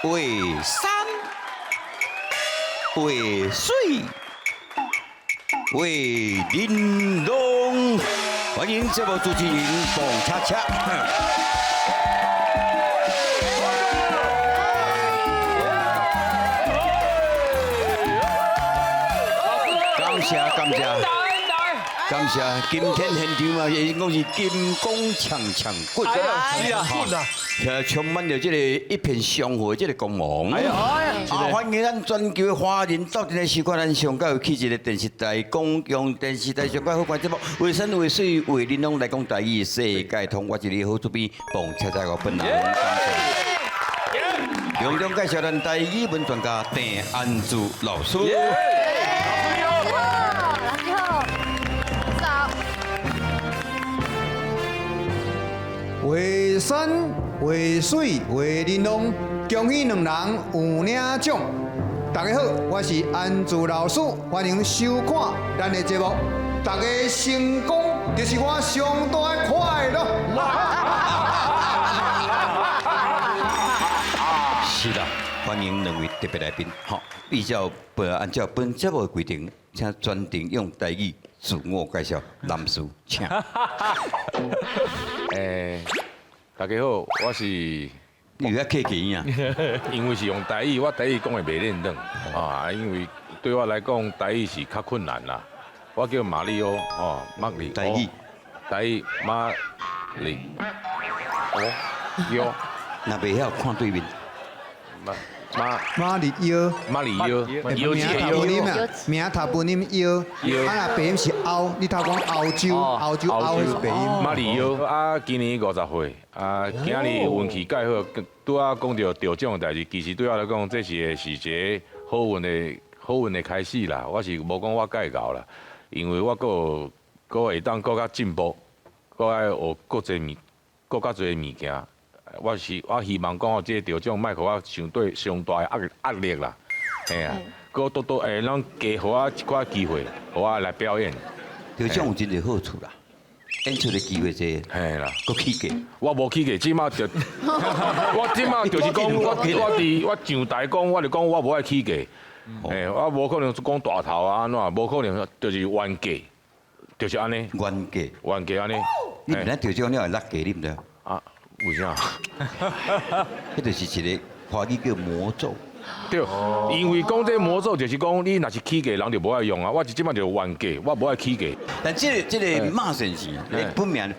为山，为水，为玲珑。欢迎节目主持人冯恰恰。感谢感谢。感谢今天现场啊，应该是金光强强棍，是啊，棍啊，充满着这个一片祥和这个光芒。欢迎咱全球华人到底来收看咱上较有气质的电视台、公共电视台上较好看节目，为山为水为玲珑来讲台语，世界通。我是你好主编彭恰恰，我本人感谢。隆重介绍咱台语文专家邓安珠老师。为山为水为玲珑，恭喜两人有领奖。大家好，我是安珠老师，欢迎收看咱的节目。大家成功就是我上大的快乐。是的，欢迎两位特别来宾。好，按照本节目的规定，请专程用台语自我介绍。男士，请。大家好，我是你有客气啊？因为是用台语，我台语讲的袂练等啊，因为对我来讲，台语是较困难啦。我叫马里欧哦，马里欧。台语马里欧。那袂晓看对面。马里腰，腰名头本音啊，名头本音腰，啊那鼻音是凹，你头讲澳洲，澳洲凹是鼻音。马里腰啊，今年50岁啊，今日运气介好，拄啊讲到得奖的代志，其实对我来讲，这是一个好运的开始啦。我是无讲我介搞啦，因为我佫会当佫较进步，佫爱学佫侪佫较侪物件。我希望讲哦，这个得奖莫互我上大的压力啦，嘿啊，佫多诶，咱加互我一寡机会，互我来表演。得奖有真个好处啦，演出的机会多，嘿啦，佫起价。我无起价，即马就我即马就是讲，我上台讲，我就讲我无爱起价，嘿，我无可能讲大头啊安怎，无可能就是原价，就是安尼。原价安尼。你明仔得奖了会落价，你毋知？啊？为啥？迄就是一个华语叫魔咒。对，因为讲这魔咒就是讲，你若是起价，人就无爱用啊。我即摆就原价，我无爱起价。但这个马先生，你本名。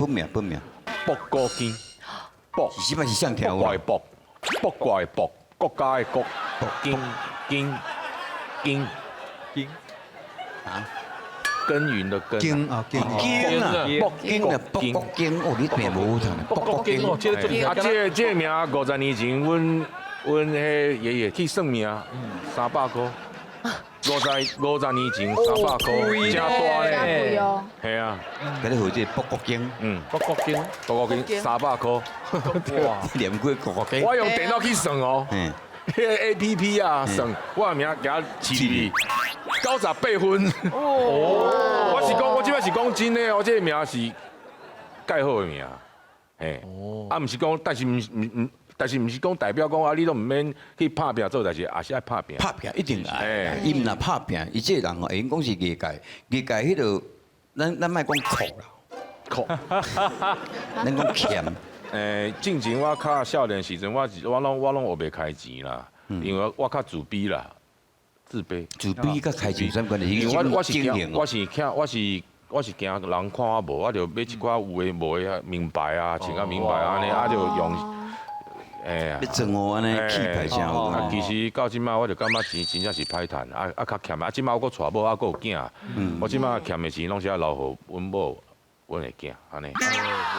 卜国金，卜是不是像条卜卦的卜，卜卦的卜，国家的国，金啊。耕耘的耕，经啊，北京哦，你变无同，北京哦，这个名50年前，阮迄爷爷去算命，300块，50年前300块，真大嘞，系啊，今日好这北京300块，哇，连过北京，我用电脑去算哦，迄个 APP 啊算，我的名给他起98分。哦，我即摆是讲真诶，我这个名是介好的名，嘿，啊，毋是讲，但是毋是讲代表讲啊，你都毋免去拍拼做代志，也是爱拍拼。拍拼一定爱，伊毋若拍拼，伊这人哦，因讲是业界迄度，咱莫讲酷啦，酷，咱讲欠。进前我较少年时阵，我拢学袂开钱啦，因为我较自卑啦，自卑甲开钱相关的，因为我是惊人人看我无，我就买一寡有诶无诶名牌啊，穿啊名牌安尼，啊就用，呀，要装我安尼气派真有。其实到即摆我就感觉钱真正是歹趁，较欠啊，即摆我搁娶某，搁有囝，我即摆欠诶钱拢是爱留互阮某、阮诶囝安尼。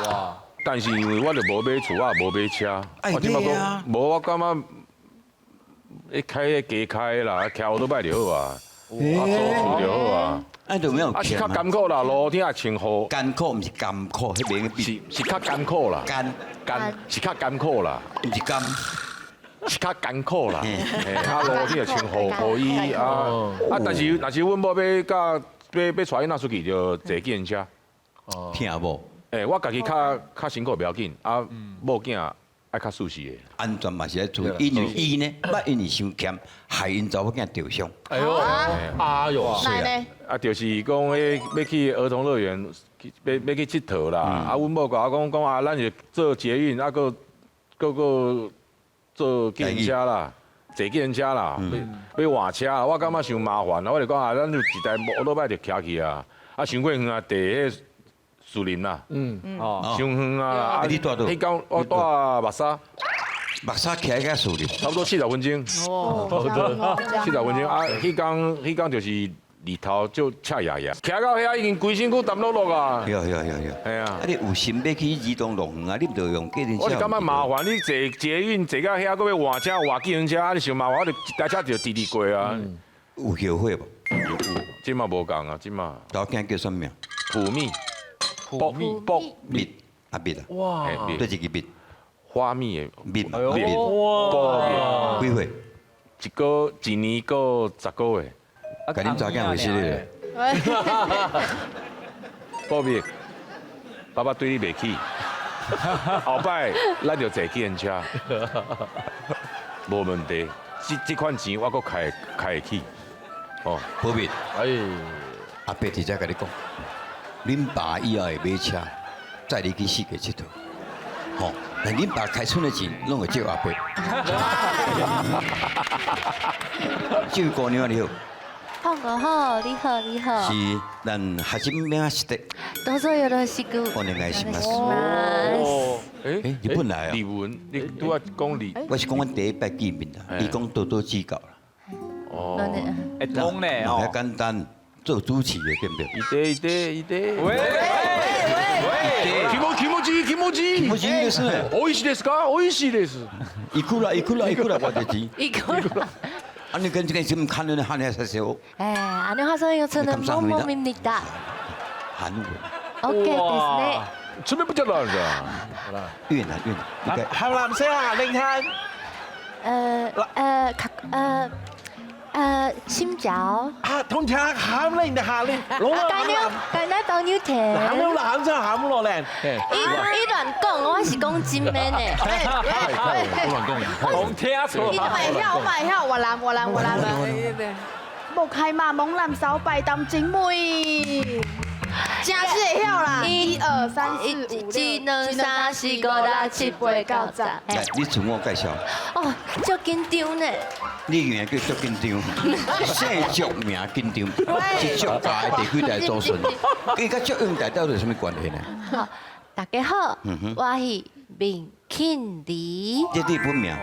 哇！但是因为我就无买厝，我也无买车，我即摆讲无，我感觉开迄加开啦，骑奥多摆就好啊，租厝就好啊。就没有啊，是较艰苦啦，路天也穿雨。艰苦毋是艰苦，迄边是较艰苦啦。是较艰苦啦，毋是艰，是较艰苦啦。啊，路天也穿雨衣啊。但是若是阮某要甲要带囡仔出去，就坐计程车。听无？我家己较辛苦不要紧，啊，某囝爱较舒适的。安全嘛是要注意，因为伊呢，捌因为伤俭，害因查某囝受伤。哎呦，哎呦，来呢？啊，就是讲迄要去儿童乐园，要去佚佗啦。啊，阮某甲我讲啊，咱就做捷运，啊，个做计程车啦，坐计程车啦，要换车啦。我感觉伤麻烦，我就讲啊，咱就一台摩托摆就徛去啊，啊，伤过远啊，地迄树林啦，哦，伤远啊。啊，你住倒？迄天我住目沙，目屎徛个树林，差不多40分钟。哦， 40分钟啊，迄天就是日头就赤夜夜，徛到遐已经规身躯澹漉漉啊。有，系啊啊，你有心要去移动路远啊，你唔着用计程车。我是感觉麻烦，你坐捷运坐到遐，搁要换车换计程车，啊，你想麻烦，我就一台车就直过啊。有后悔无？有，即嘛无共啊，即嘛查某囝叫什么名？普蜜，卜蜜啊蜜啊，哇，对一个蜜，花蜜的蜜嘛，哎蜜呦，哇，几岁？一年过10个月，甲恁查囝会识咧？报蜜，爸爸对你袂起，后摆咱就坐计程车，无问题。这款钱我搁开会起，哦。保密。哎，阿伯直接甲你讲，恁爸以后会买车，载你去世界佚佗。吼，那恁爸开春的钱拢会借阿伯。这位姑娘你好，胖哥好，你好，你好。是咱学生名识得，どうぞよろしく。お願いします。哦，哎，诶日本来啊李文，你拄啊讲李，我是讲阮第一摆见面啦，伊讲多多指教啦，哦，会通呢较哦，简单，做主持的对不对？伊得，喂，気持ち不是意思，美味しいですか？美味しいです。いくら我就知。一个。啊，你跟这个지금看你한해 사세요？ 안녕하세요저는모모입니다。 韩文， OKですね。出面不叫人的，越南，應該 向南西下令聽，心絞。啊，通常喊令就喊令，攞啦簡單當要聽。喊了喊真喊落嚟，伊亂講，我是講真的呢。講聽錯你買票，我來。木係嘛，猛男手擺當真美，真是會曉啦。1、2、3、4、5、1、2、3、4、5、6、7、8、9、10。來，你自我介紹，哦，足緊張呢。你名叫足緊張，姓足名緊張，是足家的地區代祖孫，伊甲足用代到底有什麼關係呢？好，大家好，我是明慶梨。這你本名，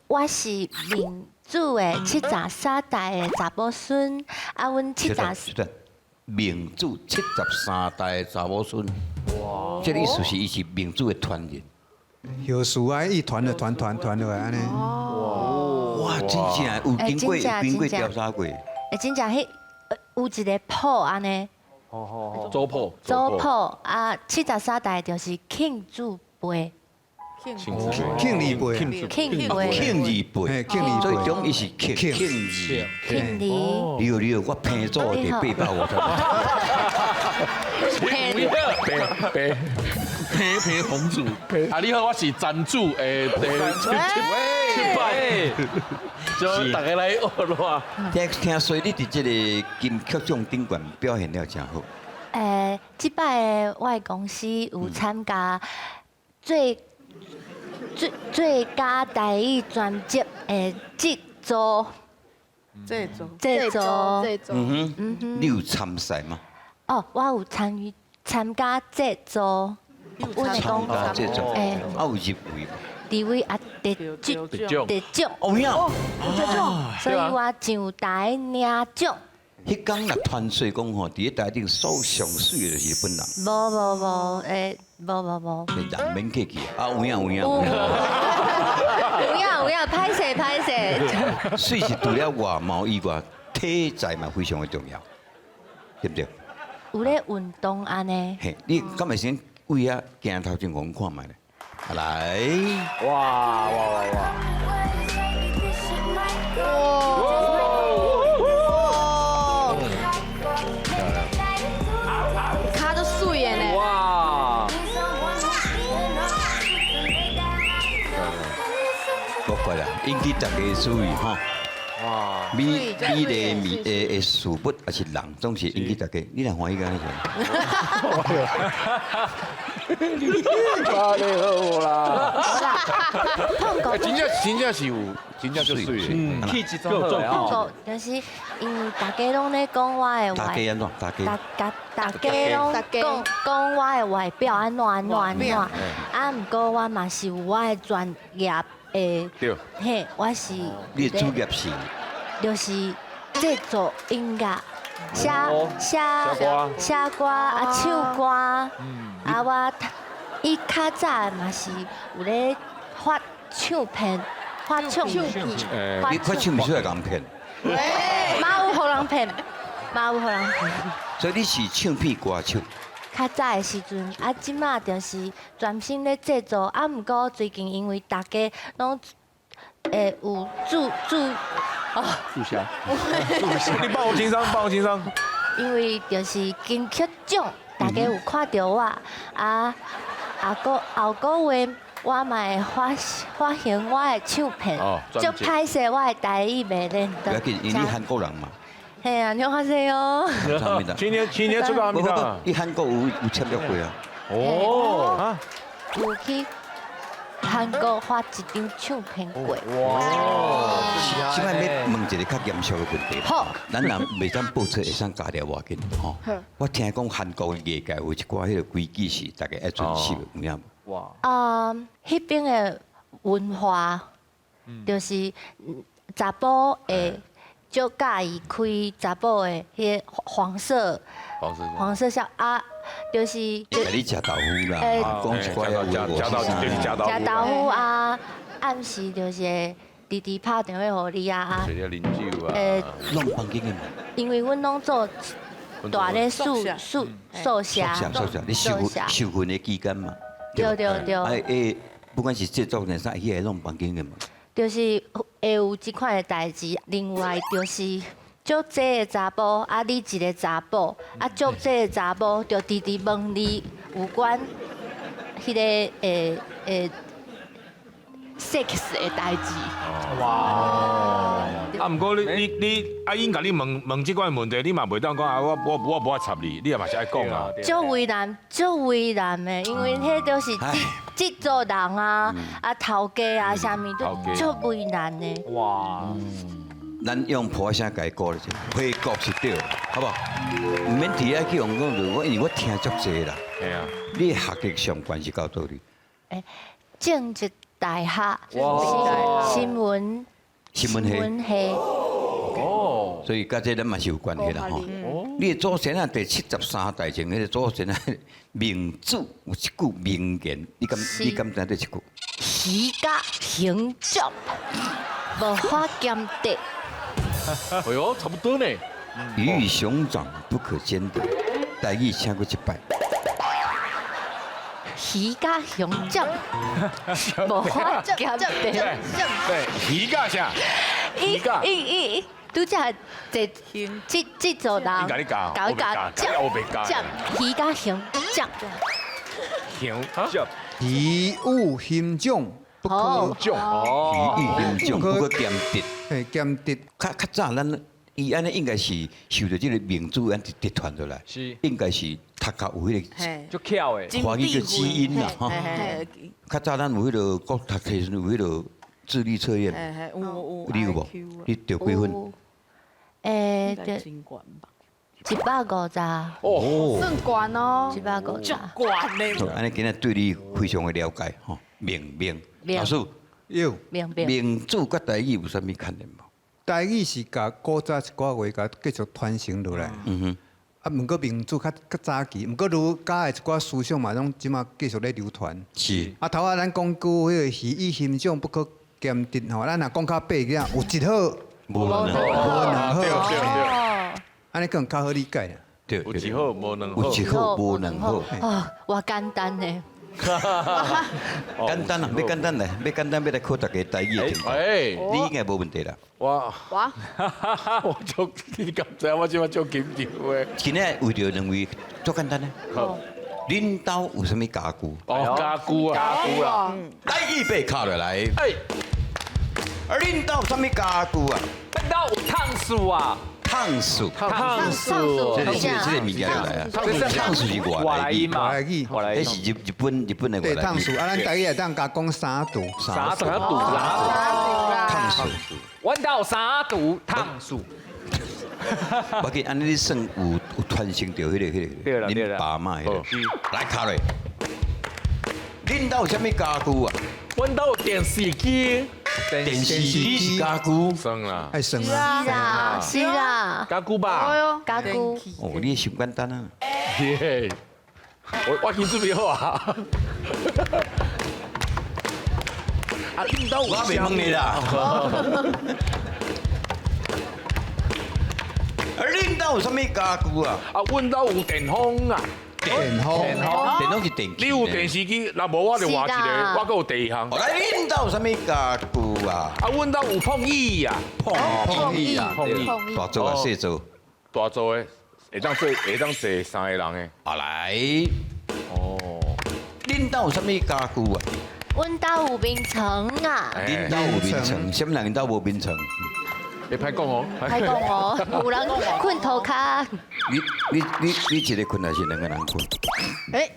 我是民主的73代的查某孫，啊，阮明主73代查某孫，哇，這意思是伊是明主的傳人。有事啊，一團就團落來安尼。哇，真正有經過調查過。真正迄有一個譜安尼，糟粕，族譜啊，73代就是慶祝輩，慶利輩，慶輩，慶字輩，嘿慶字輩所以中醫是慶字。慶梨，你有，我拼做的850。皮紅主，啊你好，我是贊助7拜，就大家來學咯。聽說你伫這個金曲獎頂懸表現了真好。即擺我的公司有參加最佳台語專輯的製作，你有參賽嗎？哦，我有參加製作，我係講參加這種，有入圍嗎？地位啊得獎，哦呀，所以我上台領獎。迄天若傳說講吼，伫個台頂數上水的就是日本人。無，人免客氣啊，有影，歹勢，水是除了外貌以外，體態嘛非常的重要，對不對？有咧運動安尼。嘿，你敢會先為啊鏡頭前講看覓咧？來，哇！卡都水的呢。哇！过啦，引起大家注意哈。哇！美丽的事物还是人，总是引起大家。你来欢喜干啥？哇，你好啦！真正是有，真正就水的。气质做好啊！就是因为大家拢咧讲我的大家安怎？大家大家拢讲我的外表安怎，啊，毋过我嘛是有我的专业的，对，嘿，我是你的主业是就是制作音乐，写歌啊，唱歌，啊我伊较早嘛是有咧发唱片，发唱片，你快唱不出来港片，嘛有互人骗，嘛有互人骗。所以你是唱片歌手。较早的时阵，啊，即马就是专心咧制作，啊，毋过最近因为大家拢有注香，你帮我轻松，帮我轻松。因为就是金曲奖，大家有看到我，啊，后个月我嘛会发行我的唱片，就拍摄我的台语袂认得。不要紧，因为你韩国人嘛。嘿啊，你好세요。去年出到哪里？你韩国有签约过啊？哦啊，有去韩国发一张唱片过。现在要问一个较严肃的问题。好，咱人袂当报出会当加了偌紧吼。我听讲韩国的业界有一寡迄个规矩是大家爱遵守，有影无？哇。迄边的文化就是查甫会就介意开查某的迄个黄色笑啊，就是给你食豆腐啦，讲一寡食豆腐啊，暗时就是弟弟拍电话互你啊，找啉酒啊，弄房间的嘛。因为阮拢做大咧宿舍，你受训的期间嘛。对。不管是制作人啥，伊会弄房间的嘛。就是会有即款的代志，另外就是足济的查甫，啊，你一个查甫，啊，足济的查甫，就直直问你有关迄个sex 的代志。哇！啊，毋过你啊，因甲你问即款问题，你嘛袂当讲啊，我无法插你，你也嘛是爱讲啊。足为难的，因为迄都是制作人啊，啊头家啊，啥物都足为难的。哇！咱用普话声解讲咧，回国是对，好不好？唔免伫遐去用讲因为我听足济啦。系啊。你学习上关是到倒里？政治大学，新闻系。哦，所以甲这咱嘛是有关系啦吼。你祖先啊，第73代前迄个祖先啊，明主有一句名言，你敢知这一句？鱼甲行足，无法兼得。哎呦，差不多呢。鱼与熊掌不可兼得，台语请过一摆。鱼甲熊掌，无法兼得。对，鱼甲啥？鱼甲。拄则制作人甲你教，我袂教。鱼甲熊掌。鱼有形状，不可鱼与熊掌不可兼得。嘿，兼得。较早咱伊安尼应该是受到这个民主安直传落来，应该是读较有迄个足巧的，华语的基因啦吼。较早咱有迄个国读题时有迄个智力测验，你有无？你得几分？就150。哦，算悬哦。 150。悬呢。安尼今日对你非常的了解吼，老师有。民主甲台语有啥物牵连无？台语是甲古早一寡话甲继续传承落来。啊，毋过民主较早期，毋过儒家的一寡思想嘛，拢即马继续咧流传。是。啊，头仔咱讲句迄个鱼与形状不可兼得吼，咱若讲较白个，有一好，无两好。对。安尼更较好理解啊。对。有一好无两好。有一好无两好。哦，偌简单呢。简单啦，要简单来，要简单要来考大家台语的程度。你应该无问题啦。哇！我足你敢知？我即马足紧张诶。今日为着认为足简单呢。好。恁兜有啥物家具？家具啊！台语被考落来。恁兜有啥物家具啊？笨到有烫树啊，烫树，烫树这个这样这个物件就来啊。这是烫树是外外来语，来音嘛，外来语那外来音。是日本的外对，来语。烫树啊，咱大家会当甲讲三度，啥怎么堵啦？烫树，弯到啥堵烫树？我给安尼你算有传承到对啦对啦恁爸妈迄个哦。来卡嘞，恁兜有啥物家具啊？弯到电视机，电视机是家具。生啦，爱生是啊。啦，是啦，加固哎吧。呦，加姑哦，你想简单啊。耶！我已经准备好啊。啊，领导我袂问你啦。恁兜有啥物家具啊？啊，阮兜有电风啊，电风，电拢是电器。你有电视机，若无我就换一是啦个，我搁有第二项哦，。来，恁兜有啥物家具啊？啊，阮兜有碰椅啊，碰椅啊，碰椅，大做啊，细做。大做的，会当坐3个人的。啊来，哦，恁兜有啥物家具啊？阮兜有眠床啊，恁兜有眠床，什么人兜无眠床？会歹讲哦。还讲哦，有人困涂骹，你一个困还是两个人困？哎，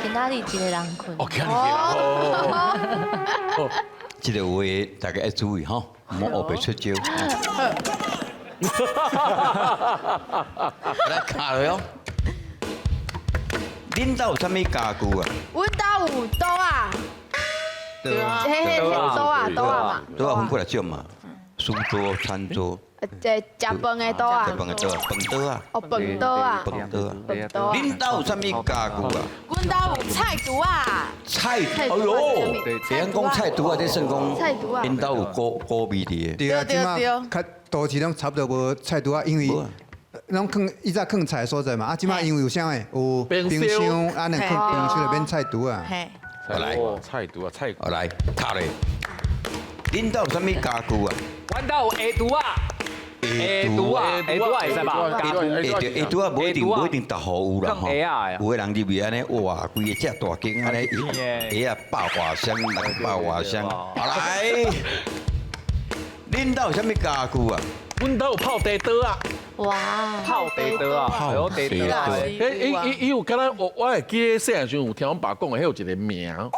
今仔日一个人困，哦，看见了。这个话大家要注意哈，唔好学白出招。来卡了哟。恁兜有啥物家具啊？阮兜有刀啊，对啊，嘿，刀啊嘛，都要分过来种嘛，书桌、餐桌、这食饭的刀啊食，饭的刀、饭刀啊、哦，饭刀啊，饭刀啊。饭刀啊，恁兜有啥物家具啊？阮兜有菜刀啊，菜，哎刀呦，对别人讲菜刀啊，这算讲菜刀啊恁兜有果味的。对啊，即对马较都市拢差不多无菜刀啊，因为无啊拢放以前放菜的所在嘛，啊，即马因为有啥诶，有冰箱箱，啊，能放冰箱就变菜刀啊。嘿，来菜刀啊，菜好来，卡嘞。恁兜有啥物家具啊？阮兜有下厨啊，下厨啊，下厨啊会使吧？下厨啊，无一定逐户有啦吼。放鞋啊有的人入去安尼，哇，规个只大间安尼，鞋啊百外箱，百外箱。好来，恁兜有啥物家具啊？阮兜有泡茶刀啊，哇，泡茶刀啊，还有茶刀啊。伊有敢若我会记得细汉时阵有听阮爸讲的，迄有一个名，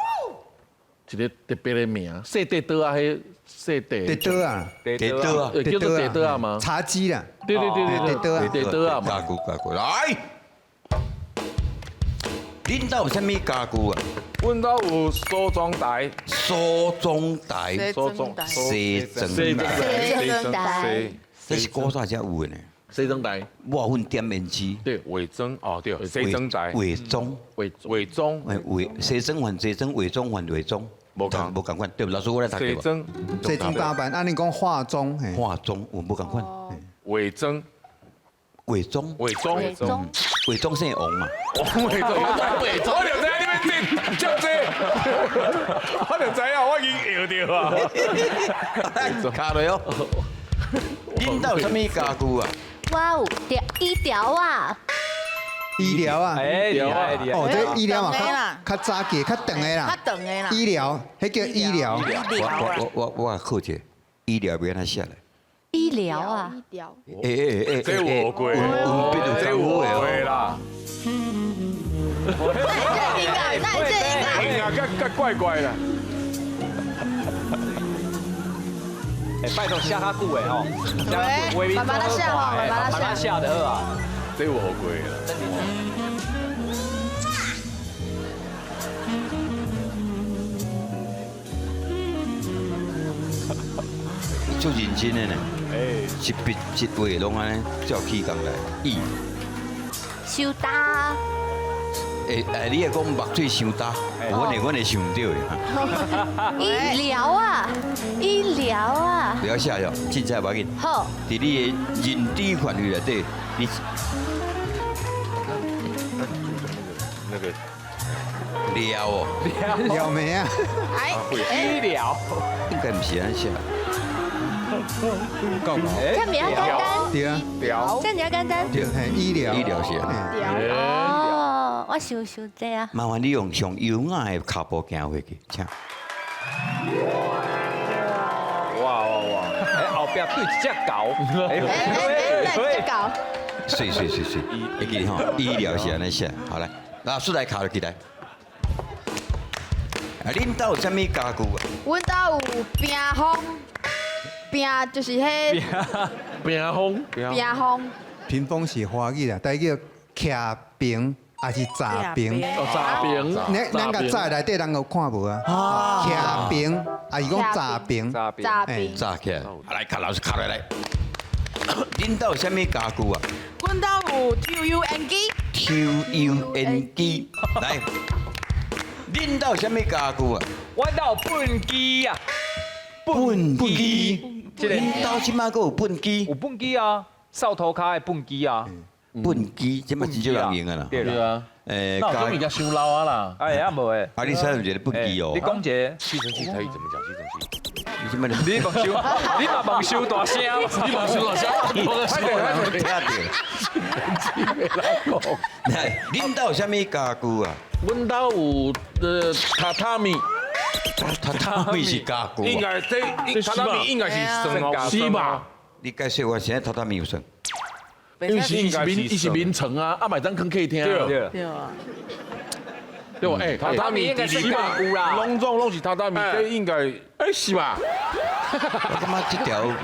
一个特别的名，细茶刀啊，迄细地茶。刀啊，地刀啊，叫做茶刀啊吗？茶几啦，对对对对茶刀啊对，茶刀啊嘛。家具来。恁兜有啥物家具啊？阮兜有梳妆台，梳妆台、梳妆西装西装台，西装台这是古早才有的呢。西装台，抹粉点胭脂，对，伪装哦对，西装台，伪装，伪装，西装换西装，伪装换伪装，无共无共款。对，老师我来读对吧？西装，西装打扮，按你讲化妆，嘿，化妆有无共款？伪装，伪装，伪装，伪装，伪装姓王嘛？伪装，我就知你要这叫这，我就知啊，我已经摇着啊。卡落哟。恁兜有啥物家具啊？我有医疗啊，医疗啊，哎，厉害厉害。哦，这医疗嘛，长的啦较早期较长的较啦，长的啦，医疗，迄叫医疗，我考者，医疗要安怎写来？医疗啊，一条，这有学过，文笔有这有功夫的学过哦。啦。那你这应该，哎呀，怪怪怪的。哎，拜托下较久的吼，喂，慢慢的下哈，慢慢的下。下的好啊。这有学过啦。足认真的呢，一笔一画拢安尼照起工来。修打，你会讲目水伤大，阮会想唔到的。医疗啊，医疗啊，不要下哟，凊彩无要紧。好，伫你的认知范围内底，你那个了哦，了没啊？医疗，应该唔是安写。够无？这样比较简单，对啊，聊这样比较简单。对，嘿，医疗，医疗是安尼。哦，我想这啊，麻烦你用上优雅的脚步行回去，请。哇！哎，后边对一只狗，这搞。水，会记吼，医疗是安尼写，好来，老师来考起来。啊，恁兜有啥物家具啊？阮兜有冰风，冰就是迄冰风，冰风，屏风是华语啦，但叫徛平还是炸平？哦，炸冰，咱个炸内底人有看无啊？徛平还是讲炸平？炸边，炸冰。炸起来，来考老师考来。恁兜有啥物家具啊阮兜有抽油烟机，抽油烟机，来。恁兜有啥物家具啊？阮兜有畚机啊，畚机，恁兜即摆还有畚机有？畚机啊，扫涂骹的畚机啊，畚机，即摆真少人用啊啦。对啊，诶，那种物件伤老啊啦。哎呀无诶，啊，你使用一个畚机哦你。讲一个，吸尘器台语怎么讲？吸尘器。你即摆你梦收，你嘛梦收大声，你往收大声，我听到。来，恁兜有啥物家具啊？阮兜有榻榻米，榻榻米是家具啊。应该这榻榻米应该是算哦，是吧？你解释我现在榻榻米有算？因为伊是眠床啊，啊，买当坑客厅。对对啊，对，哎，榻榻米应该是里家具啦隆重拢是榻榻米，这应该哎是吧？我感觉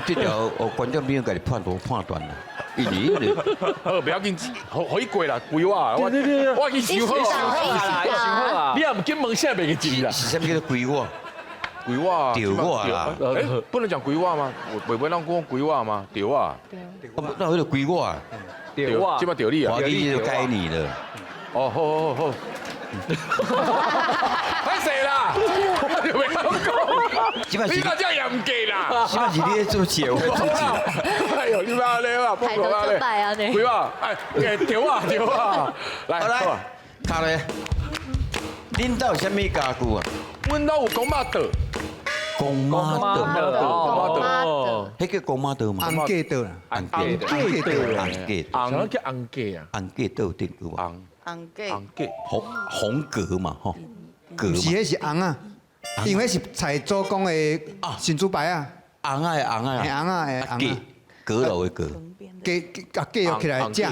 这条，观众朋友家己判断啦。因为好不要紧，可以过啦，规划。我去收好啊，想好啊你，也唔紧问下面个字啦。是啥物叫做规划？规划。吊瓦啦。哎，不能讲规划吗？我不让讲规划吗？吊瓦。那有个规划，对哇这，把吊你啊华。语就该你了。哦，好。太谁啦？我就没讲。基本是你那叫严格啦。基本是你在做结婚自己。哎呦，你妈嘞啊！抬头就拜啊你。规划，哎，吊啊！来，好来好啊，卡咧，恁兜有啥物家具啊？阮兜有公妈刀，公妈公妈刀，刀哦，迄叫公妈刀嘛？红鸡刀啦，红红鸡，红鸡刀啦，红鸡，啥叫红鸡啊？红鸡刀对有无？红红鸡，鸡，红格嘛吼，格嘛，不是迄是红啊，因为迄是菜祖公的新猪排啊，红啊红啊，嘿红啊的红鸡啊，阁楼的阁，鸡肉起来食，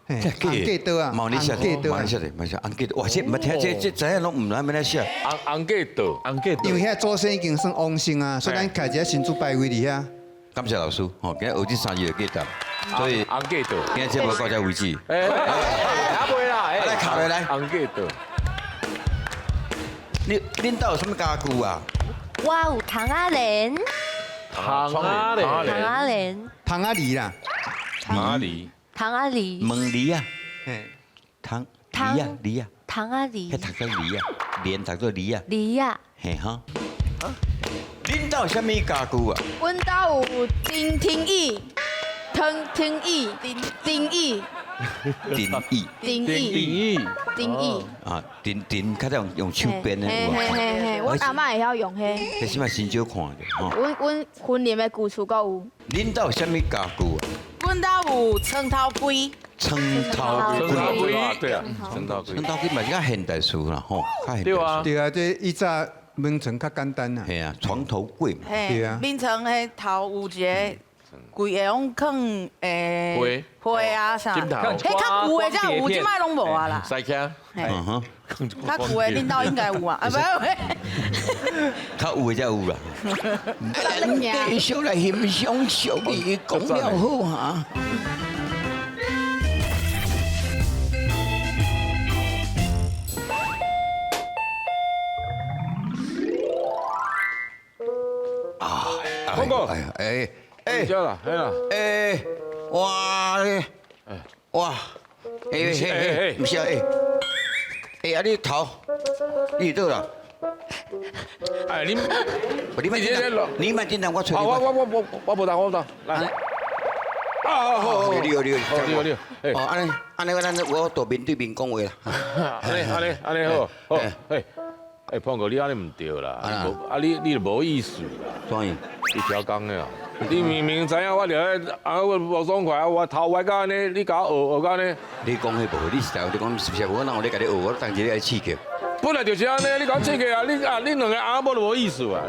嘿红鸡刀啊，毛你晓得，红鸡刀啊毛你，晓得，毛晓得，红鸡刀，哇，这唔听这知影拢唔知要写。红鸡刀，红鸡因为遐祖先已经算旺盛啊，所以咱开一个新猪排位伫遐。感谢老师，吼，今日学这3日就记得，所以红鸡刀，今日节目到这为止。哎，还袂啦，哎，来考来，红鸡刀，恁兜有什么家具啊？我有糖仔莲，糖啊嘞，糖仔莲，糖仔梨啦，哪里？糖仔梨，问梨啊，嘿，糖糖梨啊梨啊，糖仔梨迄，读做梨啊，莲读做梨啊，梨啊，嘿哈。恁兜有啥物家具啊？阮兜有听椅，听椅，听椅，电椅听椅，第一，听椅。啊，电较早用手编的有啊，嘿，阮阿嬷会晓用迄。迄起码真少看着吼。阮婚礼的旧厝阁有。恁兜有啥物家具啊？阮兜有床头柜，床头床头柜，柜啊，对啊，真到床头柜嘛是较现代书啦吼，较现代对啊书。对啊，这以前门床较简单啊，嘿啊，床头柜嘛，嘿对啊，面床迄头有一个柜会用放诶花啊啥，枕头迄较旧的才有，即摆拢无啊啦。塞卡，嘿嗯哼，较旧的恁兜应该有啊，啊不，较有的才有啦。咱继续来欣赏小丽讲了好哈。报告哎呀，哎哎，叫啦，嘿啦，哎，哇嘞，哇，唔是啊，啊你头，你倒啦，哎，你，你慢点来，你慢点来，我吹啊，你。我不打，来，啊，好，你，你，哎，哦，安尼我都面对面讲话啦。安尼好，好，哎，胖哥，你安尼唔对啦，你就无意思啦，怎样？一条工的啊，你明明知影我就我无爽快，我头歪到安尼，你甲我学到安尼，你讲迄无？你实在你讲是不是？我哪有咧甲你学？我当时咧刺激。本来就是安尼，你讲这个啊，你两个阿某都无意思啊，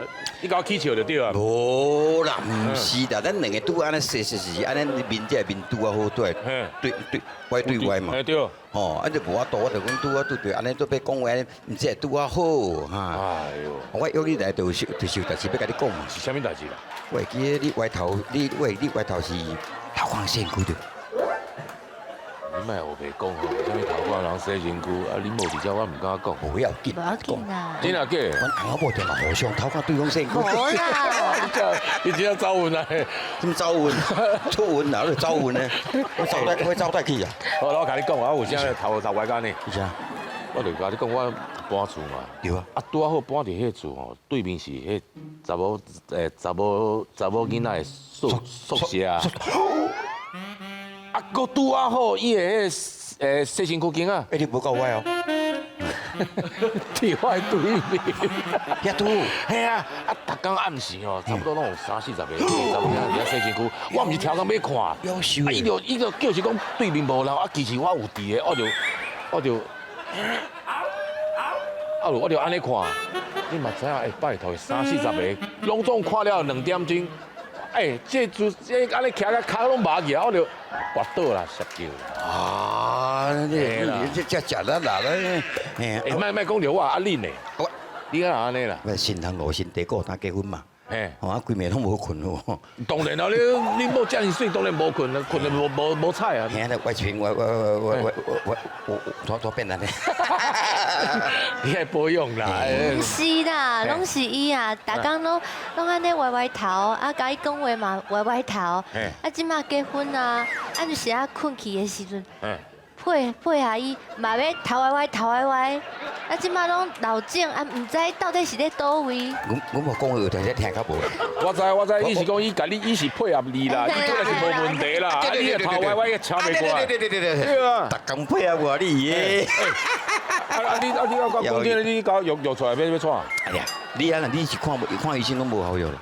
你搞起笑就对啊。无啦，唔是啦，咱两个拄安尼是安尼面这面拄啊好对，歪对歪嘛。对。哦，啊就无法度，我就讲拄啊对，安尼都要讲话，唔是拄啊好哈。哎呦，我约你来就是代志要甲你讲嘛。是啥物代志啦？我会记得你歪头，你歪头是头光身躯着。你莫胡白讲吼，啥物头发人洗身躯，啊，你无伫遮我唔敢讲。不要紧，不要紧啦。真啊假？阮阿某定嘛互相头发对方身躯。无啦，你真要走运啊？什么走运？出运哪有走运呢？我走带去啊！好，我甲你讲，我有啥头歪干呢？是啊，我就甲你讲，我搬厝嘛。对啊。啊，拄啊好搬伫迄厝吼，对面是迄查某囡仔的宿舍啊。啊，搁拄啊好，伊的洗身躯间啊，你无够歪哦。伫我的对面。遐拄。嘿啊，啊，逐工暗时吼，差不多拢有30-40个查某囡仔伫遐洗身躯，我毋是超工要看，夭寿。啊，伊就叫是讲对面无人，啊，其实我有伫的，我就安尼看，你嘛知影，拜托，30-40个，拢总看了2点钟。这安尼徛个骹拢麻去啊，我就滑倒啦，摔跤。啊，这食得啦咧，莫讲着我啊，恁呢？你敢安尼啦？我新人5新第个当结婚嘛，嘿，啊，规暝拢无困哦。当然啦，你某遮尔水，当然无困啦，困得无彩啊。嘿，我穿我左变安尼。你爱保养啦。唔是啦，拢是伊啊，逐工拢安尼歪头，啊，甲伊讲话嘛歪头，啊，即马结婚啊，啊，就是啊困去的时阵，配合伊嘛要头歪，啊，即马拢老整，啊，唔知到底是咧倒位。我无讲话，有听听较无。我知，伊是讲伊是配合你啦，你做的是无问题啦，啊，你个头歪个超袂过来。对啊，逐工配合我你耶。你要讲冬天你搞药出来要创？哎呀，你是看医生拢无效药了。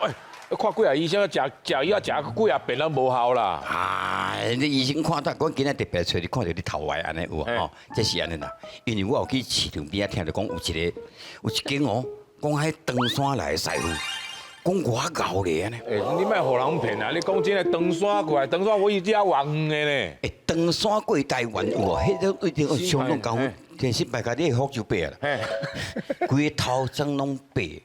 看几啊医生食药食几啊遍拢无效啦。啊，你医生看到，我今日特别找你看到你头歪安尼有啊，吼，这是安尼啦。因为我有去市场边仔听着讲有一间哦，讲迄登山来的师傅，讲我搞咧安尼。你莫互人骗啊！你讲真诶，登山过来，登山我伊遮远的呢。登山过台湾有哦，迄种一定有相当高。电视白家你福州白啦，规个头装拢白。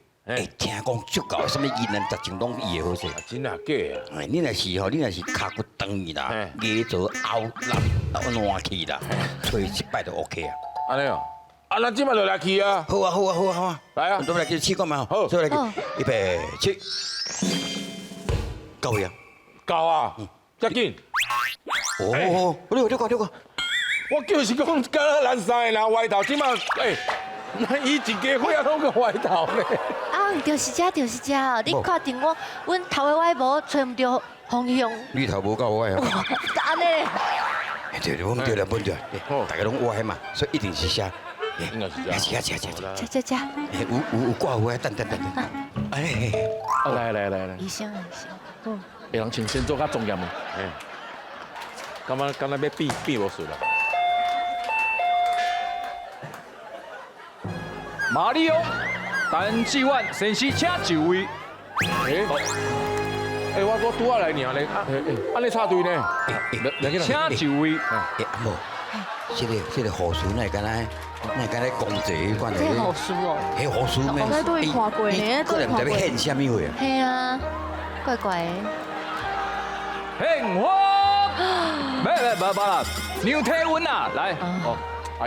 听讲足够，什么疑难杂症拢医会好势。真啊假啊？你若是吼，你若是骹骨长去啦，牙做凹烂烂去啦，吹一摆就 OK 啊。安尼哦，啊，咱即摆就来去啊。好啊，来啊，都来去试看嘛。好，再来去，预备起，到位啊，到啊，遮紧。哦，你个。我就是讲，敢若咱三个人歪头，即摆那伊一家伙仔拢个歪头咧。啊，就是这哦，你确定阮头的歪无找唔到方向？你头无够歪啊！安尼。对，我们对了，大家拢歪嘛，所以一定是瞎。应该是这样。这。有挂歪，等。哎，来。医生。会人请先做较重要嘛？敢若要比无顺啦。马里奥，单指腕，先是请就位。我拄仔来尔咧，安尼插队呢？请就位。阿无，这个护士那敢若公职关的。这护士哦。迄护士咩？我都会看过呢，可能唔知要献什么货啊？系啊，怪怪的。献花，别啦，牛体温啊，来，哎。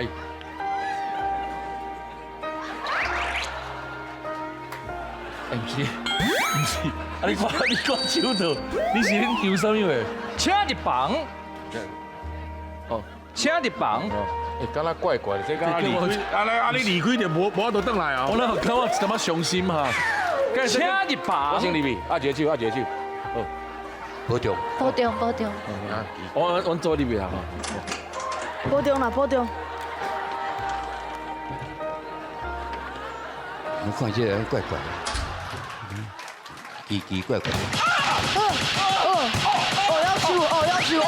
唔是，啊！你看手套，你是恁丢啥物话？请一房。哦，请一房。敢若怪怪的，这敢若离开，安尼离开就无法度转来啊！我那感觉感觉伤心哈。请一房。我先入去，一个手。好，保重。我做入去啊！保重。我看这人怪怪的。奇怪。要修。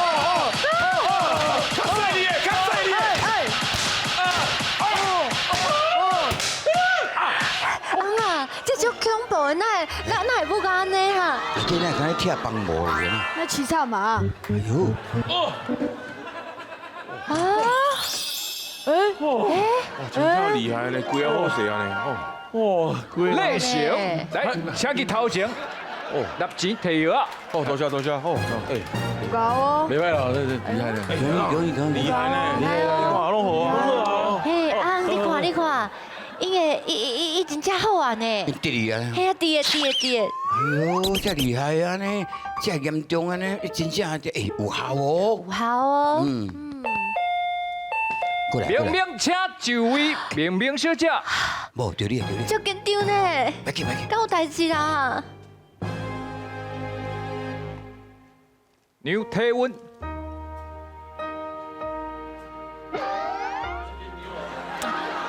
较细哩！啊，这足恐怖的，那会不安尼哈？今天敢贴帮模的呢？那骑草马，哎呦，啊，真正厉害呢，规个好势啊呢，哇，贵类型，来，请去头前，拿钱摕药啊，哦，多谢，哦，哎，有高哦。没办法，这厉害了。厉害呢，厉害哦哇，拢好啊，嘿，啊，你看，伊真正好玩呢。得哩啊！嘿啊，对的。哎呦，这厉害啊呢，这严重啊呢，真正哎有效哦。有效哦。嗯，过来，明明请就位，明明小姐，无对你。足紧张呢，别急，敢有代志啦？量体温，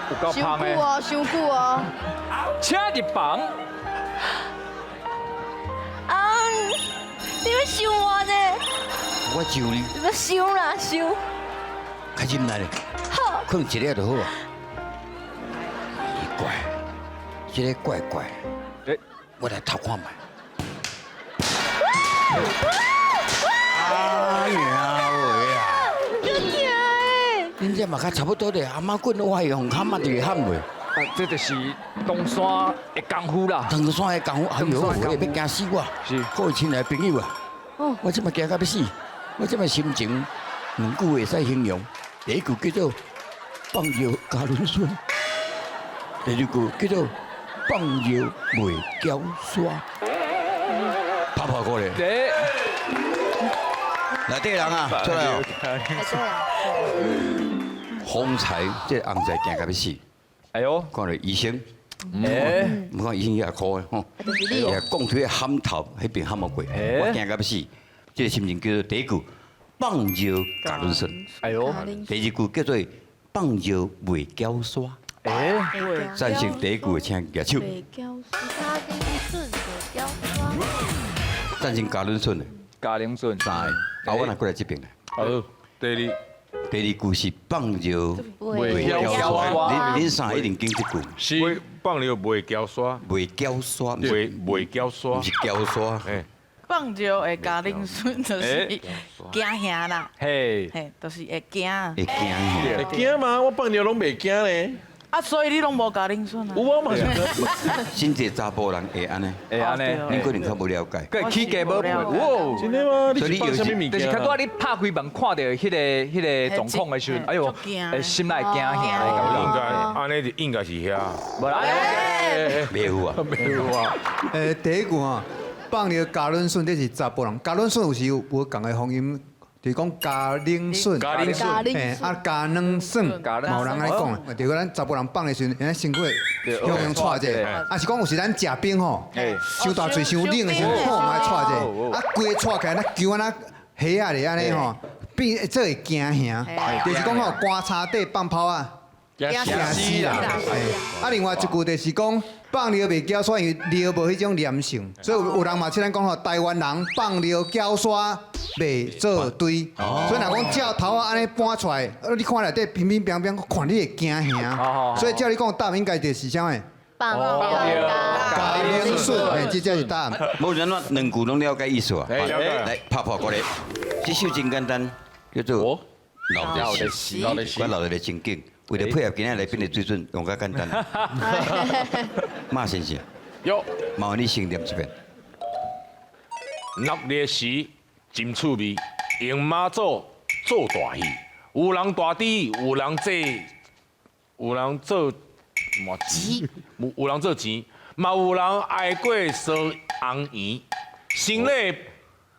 有够伤胖的，久哦，伤久哦。请入房，啊，你要伤我呢？我救你，你要伤啦，伤。开进来咧，好，放一个就好啊。奇怪，这个怪，哎，我来偷看卖。哎呀喂啊！足惊的。恁这嘛较差不多咧，阿妈棍我系用砍嘛就会喊袂。啊，这就是东山的功夫啦。唐山的功夫，哎呦，我也要惊死我。是各位亲爱的朋友啊，我即马惊到要死，我即马心情两句会使形容。第一句叫做放尿加仑笋，第二句叫做放尿袂胶刷。拍过咧，对，内底人啊，出来哦！风财这红仔惊到要死，哎呦，看了医生，哎，唔看医生也苦的吼。讲出喊头，迄边喊冇过，我惊到要死。这个心情叫做第一句放尿加仑笋，哎呦，第二句叫做放尿袂胶刷。哎，赞成第一句的请举手，加丁顺的雕花。赞成加仑笋的嘉陵笋，三个，啊，我来过来这边来。好，第二，第二句是放尿袂胶胶刷，刷恁三个一定经这句，是放尿袂胶刷，袂胶刷，袂胶刷不，是胶刷。哎，放尿的嘉陵笋就是惊吓啦，嘿，嘿，就是会惊。会惊吓。会惊吗？我放尿拢袂惊咧。啊，所以你拢无嘉陵笋啊？有啊嘛是。真侪查甫人会安尼，会安尼，恁可能较无了解。个起价无配，哇，真的吗？所以你有放什么物件？就是较多你拍开门看到迄个状况的时阵，哎呦，会心内惊吓。应该安尼就应该是遐，无啦，袂有啊，没有啊。第一句吼，放尿加仑笋，这是查甫人。加仑笋有时有无共的发音，就是讲加冷笋。咖喱咖喱嘿，啊加软笋，嘛有人安尼讲的。就是咱查甫人放的时阵，人家身躯向向踹者，啊是讲有时咱食冰吼，伤大嘴伤冷的时候，吼嘛来踹者，啊规个踹起来，咱叫安那虾啊咧安尼吼，变这会惊吓。就是讲吼，棺柴底放炮啊。惊惊死啦！啊，另外一句就是讲放尿袂胶刷，因为尿无迄种粘性，所以有人嘛，像咱讲吼，台湾人放尿胶刷袂做堆，所以若讲照头啊安尼搬出来，你看内底平平平平，看你会惊吓。所以照你讲答案应该就是啥物？放尿加冷笋，哎，这才是答案。无人话两句拢了解意思啊。了解来拍过来，这首真简单，叫做老的死，老的死我老的真紧。为了配合今天来宾的水准，用较简单。马先生，哟，麻烦你先念一遍。落烈时真趣味，用马祖做大戏，有人大滴，有人做嘛钱，有人做钱，嘛有人爱过烧红圆，心里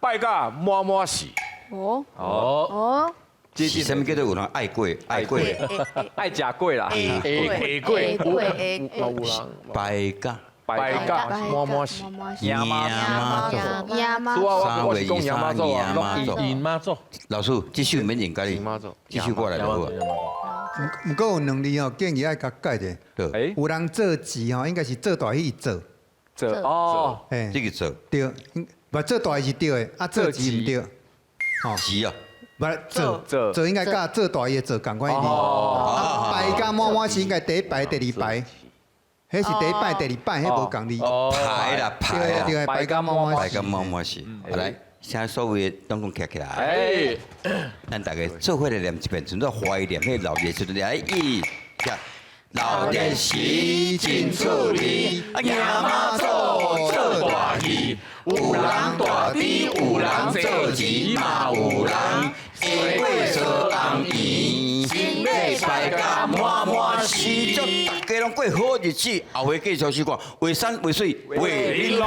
拜甲满满是。哦哦，哦，是什么叫做有人爱过？爱过，爱食粿啦，会过，拜甲拜甲满满是。亚妈亚妈，三月23夜妈祖。姨妈祖。老师，这首免人家你，这首过来就好啊。不过有两字吼，建议爱甲改者。对，哎，有人做钱吼，应该是做大戏做，这哦，嘿，这个做对，不做大戏是对的，啊做钱唔对。是啊，不做应该甲做大戏的做共款一点。哦，啊，排甲满满是应该第一排、第二排。迄是第一摆、第二摆，迄无共哩。排啦排啦，对，白干妈妈排跟毛毛是。好来，现在所有的拢讲起来。哎，咱大家做伙来念一遍，存在怀念迄老爹时阵来一下。老爹时真趣味，行马祖做大戏，有人大猪，有人做钱，嘛有人下过做红圆，新礼拜甲满满喜，祝大家拢过好日子，后回继续时光，为山为水为玲珑。